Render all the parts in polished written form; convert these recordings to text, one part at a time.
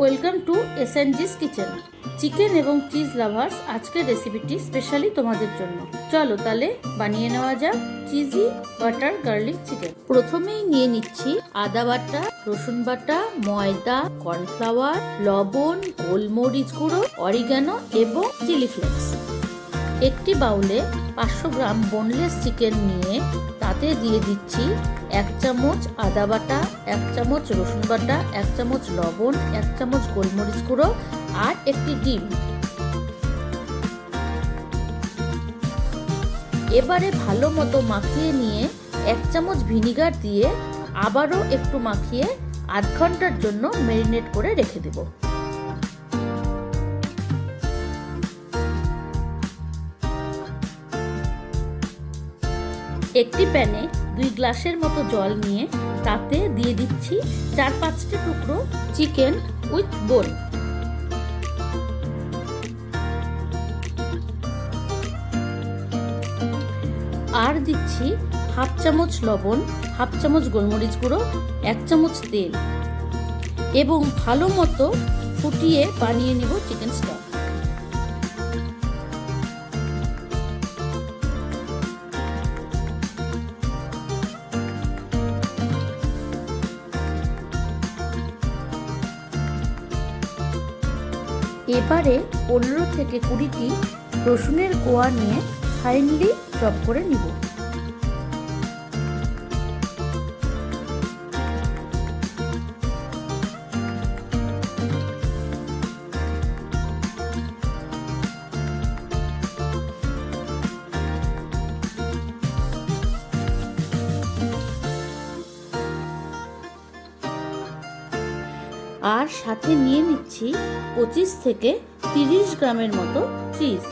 Welcome to SNG's kitchen. Chicken এবং cheese lovers, আজকের রেসিপিটি স্পেশালি তোমাদের জন্য। চলো তাহলে বানিয়ে নেওয়া যাক চিজি বাটার গার্লিক চিকেন। প্রথমেই নিয়ে নিচ্ছি আদা বাটা, রসুন বাটা, ময়দা, কর্নফ্লাওয়ার, লবণ, গোলমরিচ গুঁড়ো, অরিগানো এবং চিলি ফ্লেক্স। একটি বাউলে 500 গ্রাম বোনলেস চিকেন নিয়ে তাতে দিয়ে দিচ্ছি 1 চামচ আদা বাটা, 1 চামচ রসুন বাটা, 1 চামচ লবণ, 1 চামচ গোলমরিচ গুঁড়ো আর একটি ডিম। এবারে ভালো মতো মাখিয়ে নিয়ে 1 চামচ ভিনিগার দিয়ে আবারও একটু মাখিয়ে আধ ঘন্টার জন্য ম্যারিনেট করে রেখে দেব। একটি প্যানে 2 গ্লাসের মতো জল নিয়ে তাতে দিয়ে দিচ্ছি 4-5টি টুকরো চিকেন উইথ বোন। আর দিচ্ছি 1/2 চামচ লবণ, 1/2 চামচ গোলমরিচ গুঁড়ো, 1 চামচ তেল এবং ভালো মতো ফুটিয়ে বানিয়ে নেব চিকেন স্টক। এবারে 15 থেকে 20টি রসুনের কোয়া নিয়ে ফাইনলি চপ করে নিব। আর সাথে নিয়ে নিচ্ছি 25 থেকে 30 গ্রামের মতো চিজ।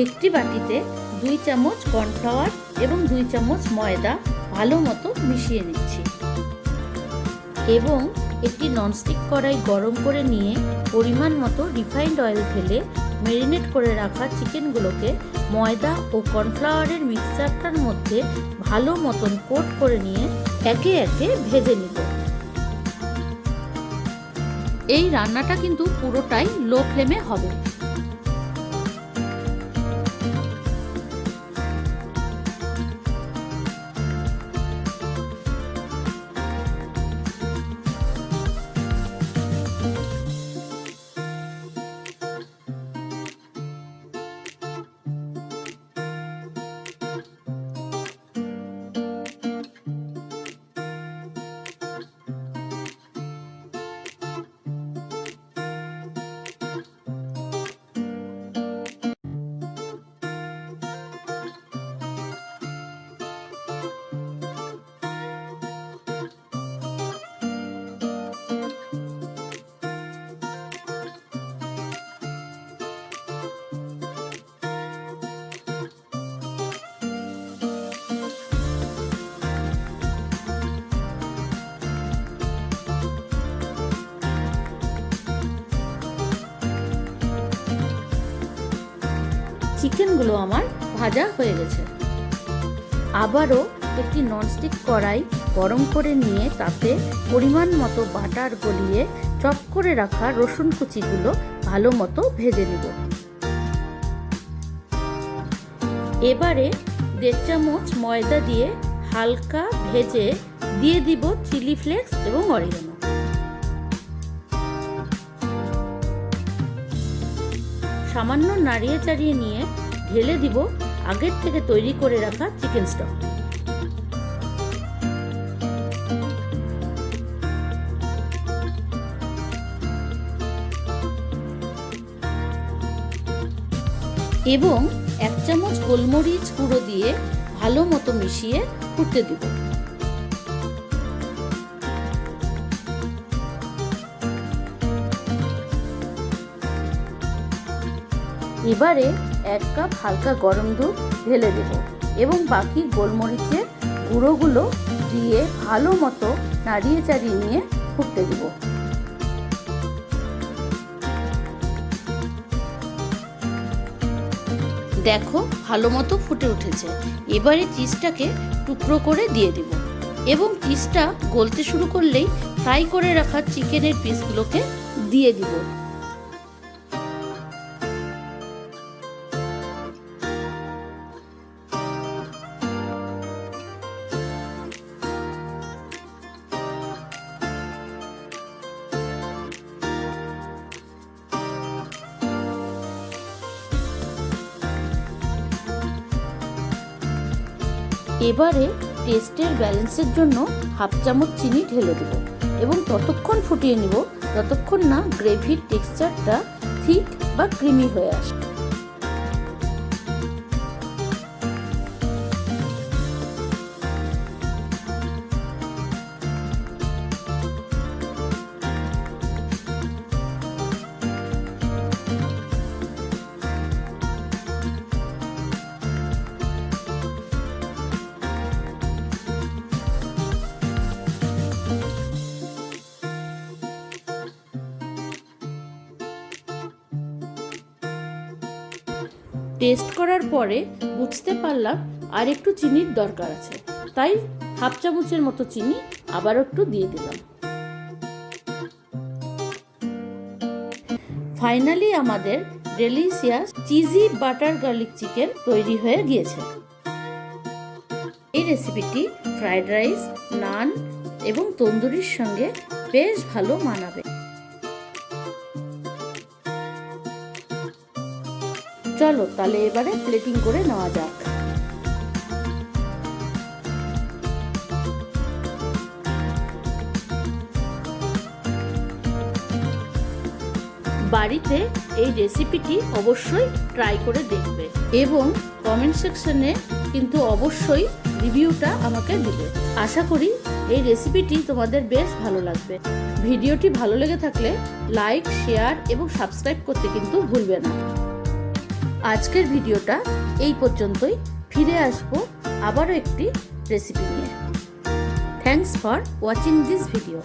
একটি বাটিতে 2 চামচ কর্নফ্লাওয়ার এবং 2 চামচ ময়দা ভালো মতো মিশিয়ে নিচ্ছি এবং একটি ননস্টিক কড়াই গরম করে নিয়ে পরিমাণ মতো রিফাইন্ড অয়েল ঢেলে ম্যারিনেট করে রাখা চিকেনগুলোকে ময়দা ও কর্নফ্লাওয়ারের মিক্সচারটার মধ্যে ভালো মতন কোট করে নিয়ে একে একে ভেজে নিব। এই রান্নাটা কিন্তু পুরোটাই লো ফ্লেমে হবে। চিকেনগুলো আমার ভাজা হয়ে গেছে। আবারও একটি ননস্টিক কড়াই গরম করে নিয়ে তাতে পরিমাণ মতো বাটার গলিয়ে চপ করে রাখা রসুন কুচিগুলো ভালো মতো ভেজে নিব। এবারে 1.5 চামচ ময়দা দিয়ে হালকা ভেজে দিয়ে দিব চিলি ফ্লেক্স এবং অরিগানো। সামান্য নাড়িয়ে চাড়িয়ে নিয়ে ঢেলে দিব আগের থেকে তৈরি করে রাখা চিকেন স্টক। এবং 1 চামচ গোলমরিচ গুঁড়ো দিয়ে ভালো মতো মিশিয়ে ফুটতে দিব। এবারে 1 কাপ হালকা গরম দুধ ঢেলে দেব এবং বাকি গোলমরিচের গুঁড়োগুলো দিয়ে ভালো মতো নাড়িয়ে চাড়িয়ে নিয়ে ফুটতে দেব। দেখো ভালো মতো ফুটে উঠেছে। এবারে চিজটাকে টুকরো করে দিয়ে দেব এবং চিজটা গলতে শুরু করলেই ফ্রাই করে রাখা চিকেনের পিসগুলোকে দিয়ে দিব। এবারে টেস্টের ব্যালেন্সের জন্য হাফ চামচ চিনি ঢেলে দেব এবং ততক্ষণ ফুটিয়ে নিব যতক্ষণ না গ্রেভির টেক্সচারটা থিক বা ক্রিমি হয়ে আসে। টেস্ট করার পরে বুঝতে পারলাম আর একটু চিনির দরকার আছে, তাই হাফ চামচের মতো চিনি আবার একটু দিয়ে দিলাম। ফাইনালি আমাদের delicious cheesy butter garlic chicken তৈরি হয়ে গিয়েছে। এই রেসিপিটি ফ্রাইড রাইস, নান এবং তন্দুরির সঙ্গে বেশ ভালো মানাবে। চলো তাহলে এবারে প্লেটিং করে নেওয়া যাক। বাড়িতে এই রেসিপিটি অবশ্যই ট্রাই করে দেখবে এবং কমেন্ট সেকশনে কিন্তু অবশ্যই রিভিউটা আমাকে দিবে। আশা করি এই রেসিপিটি তোমাদের বেশ ভালো লাগবে। ভিডিওটি ভালো লেগে থাকলে লাইক, শেয়ার এবং সাবস্ক্রাইব করতে কিন্তু ভুলবে না। আজকের ভিডিওটা এই পর্যন্তই। ফিরে আসবো আবারও একটি রেসিপি নিয়ে। Thanks for watching this video.